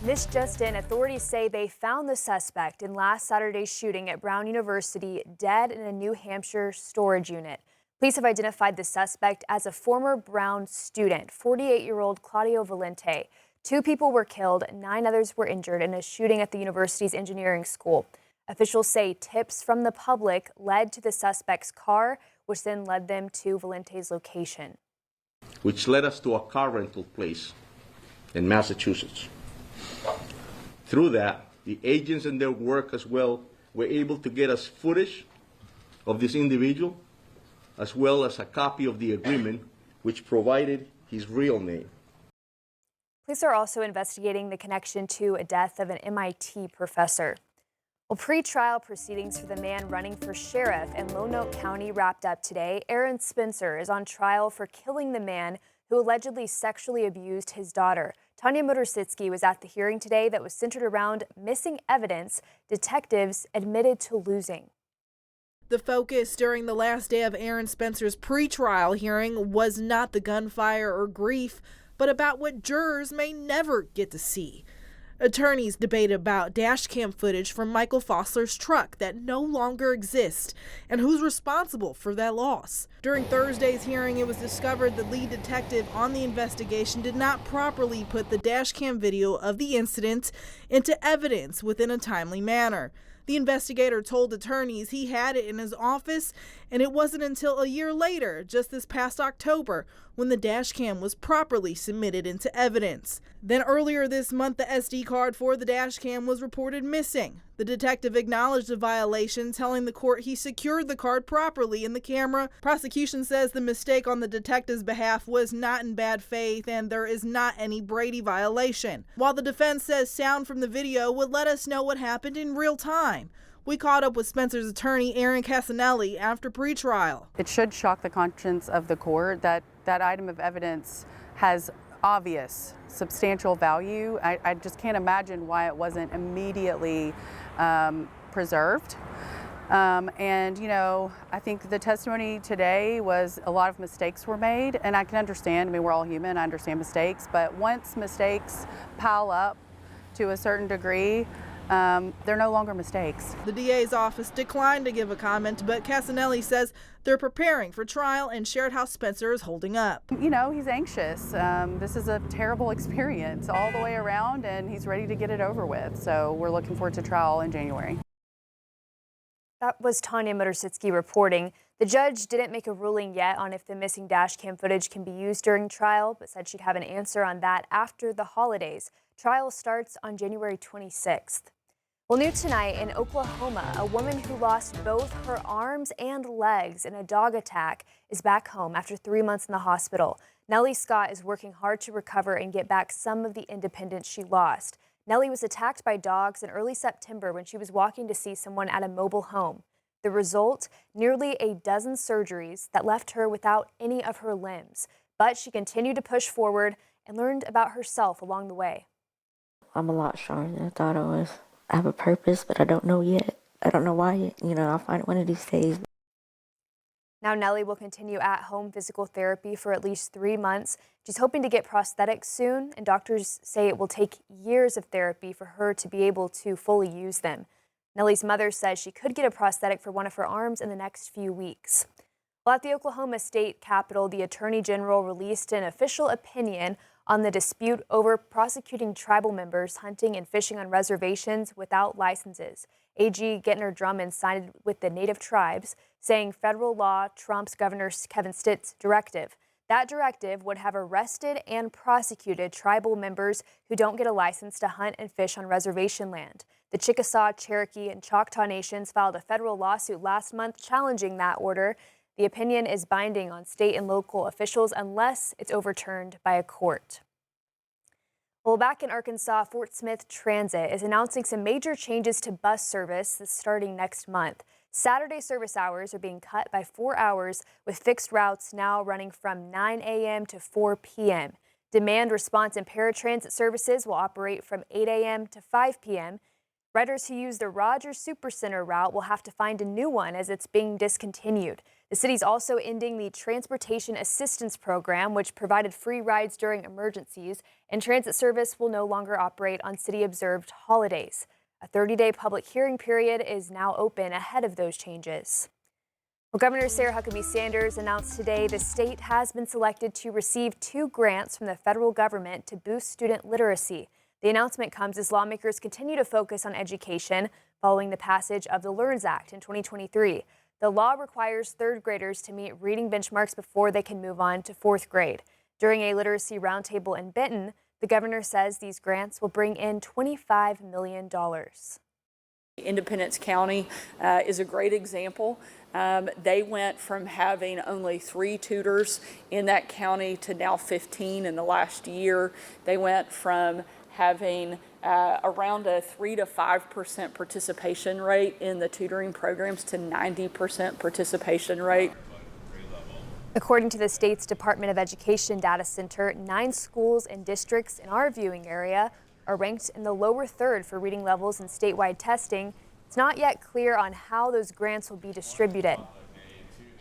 This just in, authorities say they found the suspect in last Saturday's shooting at Brown University dead in a New Hampshire storage unit. Police have identified the suspect as a former Brown student, 48-year-old Claudio Valente. 2 people were killed, 9 others were injured in a shooting at the university's engineering school. Officials say tips from the public led to the suspect's car, which then led them to Valente's location. Which led us to a car rental place in Massachusetts. Through that, the agents and their work as well were able to get us footage of this individual, as well as a copy of the agreement, which provided his real name. Police are also investigating the connection to a death of an MIT professor. Well, pre-trial proceedings for the man running for sheriff in Lonoke County wrapped up today. Aaron Spencer is on trial for killing the man who allegedly sexually abused his daughter. Tanya Motorsitsky was at the hearing today that was centered around missing evidence detectives admitted to losing. The focus during the last day of Aaron Spencer's pretrial hearing was not the gunfire or grief, but about what jurors may never get to see. Attorneys debate about dash cam footage from Michael Fossler's truck that no longer exists and who's responsible for that loss. During Thursday's hearing, it was discovered the lead detective on the investigation did not properly put the dash cam video of the incident into evidence within a timely manner. The investigator told attorneys he had it in his office, and it wasn't until a year later, just this past October, when the dash cam was properly submitted into evidence. Then earlier this month, the SD card for the dash cam was reported missing. The detective acknowledged the violation, telling the court he secured the card properly in the camera. Prosecution says the mistake on the detective's behalf was not in bad faith and there is not any Brady violation. While the defense says sound from the video would let us know what happened in real time. We caught up with Spencer's attorney, Aaron Casanelli, after pretrial. It should shock the conscience of the court that that item of evidence has obvious, substantial value. I just can't imagine why it wasn't immediately preserved. And, you know, I think the testimony today was a lot of mistakes were made, and I can understand. I mean, we're all human. I understand mistakes. But once mistakes pile up to a certain degree, they're no longer mistakes. The DA's office declined to give a comment, but Casanelli says they're preparing for trial and shared how Spencer is holding up. You know, he's anxious. This is a terrible experience all the way around, and he's ready to get it over with. So we're looking forward to trial in January. That was Tanya Motorsitsky reporting. The judge didn't make a ruling yet on if the missing dash cam footage can be used during trial, but said she'd have an answer on that after the holidays. Trial starts on January 26th. Well, new tonight in Oklahoma, a woman who lost both her arms and legs in a dog attack is back home after 3 months in the hospital. Nellie Scott is working hard to recover and get back some of the independence she lost. Nellie was attacked by dogs in early September when she was walking to see someone at a mobile home. The result, nearly a dozen surgeries that left her without any of her limbs. But she continued to push forward and learned about herself along the way. I'm a lot stronger than I thought I was. I have a purpose, but I don't know yet. I don't know why yet. You know, I'll find it one of these days. Now Nellie will continue at-home physical therapy for at least 3 months. She's hoping to get prosthetics soon, and doctors say it will take years of therapy for her to be able to fully use them. Nellie's mother says she could get a prosthetic for one of her arms in the next few weeks. Well, at the Oklahoma State Capitol, the Attorney General released an official opinion on the dispute over prosecuting tribal members hunting and fishing on reservations without licenses. AG Gettner Drummond sided with the native tribes, saying federal law trumps Governor Kevin Stitt's directive. That directive would have arrested and prosecuted tribal members who don't get a license to hunt and fish on reservation land. The Chickasaw, Cherokee, and Choctaw Nations filed a federal lawsuit last month challenging that order. The opinion is binding on state and local officials unless it's overturned by a court. Well, back in Arkansas, Fort Smith Transit is announcing some major changes to bus service starting next month. Saturday service hours are being cut by 4 hours, with fixed routes now running from 9 a.m. to 4 p.m. Demand response and paratransit services will operate from 8 a.m. to 5 p.m. Riders who use the Rogers Supercenter route will have to find a new one as it's being discontinued. The city's also ending the Transportation Assistance Program, which provided free rides during emergencies, and transit service will no longer operate on city-observed holidays. A 30-day public hearing period is now open ahead of those changes. Well, Governor Sarah Huckabee Sanders announced today the state has been selected to receive 2 grants from the federal government to boost student literacy. The announcement comes as lawmakers continue to focus on education following the passage of the LEARNS Act in 2023. The law requires 3rd graders to meet reading benchmarks before they can move on to 4th grade. During a literacy roundtable in Benton, the governor says these grants will bring in $25 million. Independence County is a great example. They went from having only 3 tutors in that county to now 15 in the last year. They went from having around a 3 to 5% participation rate in the tutoring programs to 90% participation rate. According to the state's Department of Education Data Center, 9 schools and districts in our viewing area are ranked in the lower 3rd for reading levels in statewide testing. It's not yet clear on how those grants will be distributed.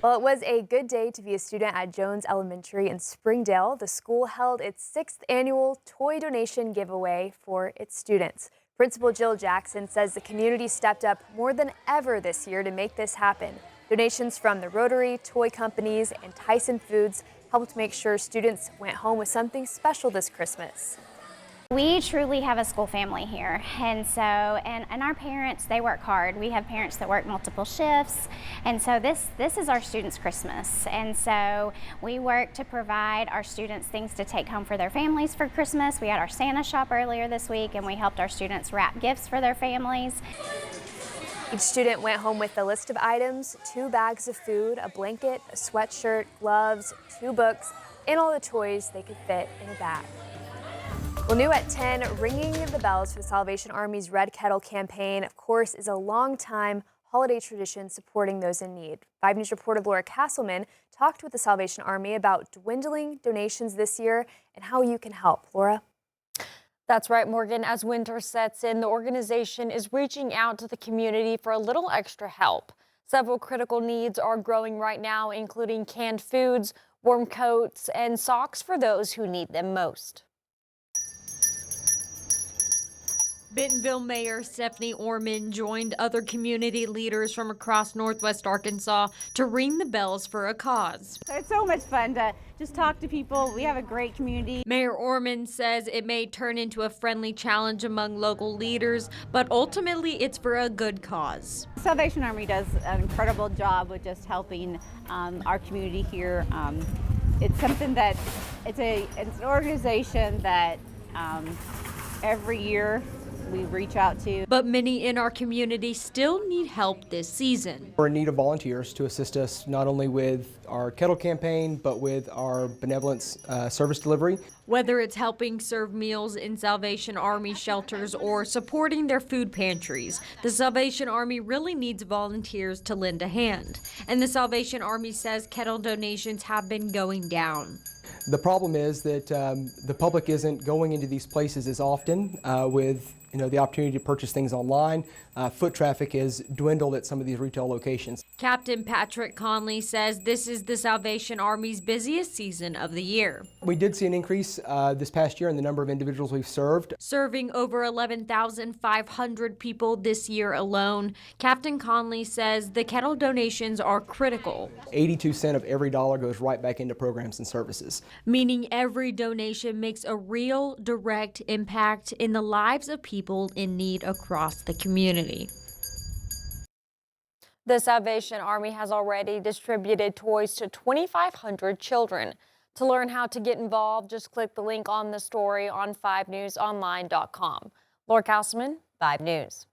Well, it was a good day to be a student at Jones Elementary in Springdale. The school held its 6th annual toy donation giveaway for its students. Principal Jill Jackson says the community stepped up more than ever this year to make this happen. Donations from the Rotary, toy companies, and Tyson Foods helped make sure students went home with something special this Christmas. We truly have a school family here, and so and our parents, they work hard. We have parents that work multiple shifts, and so this is our students' Christmas, and so we work to provide our students things to take home for their families for Christmas. We had our Santa shop earlier this week, and we helped our students wrap gifts for their families. Each student went home with a list of items, 2 bags of food, a blanket, a sweatshirt, gloves, 2 books, and all the toys they could fit in a bag. Well, new at 10, ringing the bells for the Salvation Army's Red Kettle campaign, of course, is a long-time holiday tradition supporting those in need. 5 News reporter Laura Castleman talked with the Salvation Army about dwindling donations this year and how you can help. Laura? That's right, Morgan. As winter sets in, the organization is reaching out to the community for a little extra help. Several critical needs are growing right now, including canned foods, warm coats, and socks for those who need them most. Bentonville Mayor Stephanie Orman joined other community leaders from across Northwest Arkansas to ring the bells for a cause. It's so much fun to just talk to people. We have a great community. Mayor Orman says it may turn into a friendly challenge among local leaders, but ultimately it's for a good cause. Salvation Army does an incredible job with just helping our community here. It's something that it's an organization that every year we reach out to. But many in our community still need help this season. We're in need of volunteers to assist us not only with our kettle campaign, but with our benevolence service delivery. Whether it's helping serve meals in Salvation Army shelters or supporting their food pantries, the Salvation Army really needs volunteers to lend a hand. And the Salvation Army says kettle donations have been going down. The problem is that the public isn't going into these places as often with the opportunity to purchase things online. Foot traffic has dwindled at some of these retail locations. Captain Patrick Conley says this is the Salvation Army's busiest season of the year. We did see an increase this past year in the number of individuals we've served. Serving over 11,500 people this year alone, Captain Conley says the kettle donations are critical. 82 cents of every dollar goes right back into programs and services. Meaning every donation makes a real, direct impact in the lives of people in need across the community. The Salvation Army has already distributed toys to 2,500 children. To learn how to get involved, just click the link on the story on 5newsonline.com. Laura Castleman, 5 News.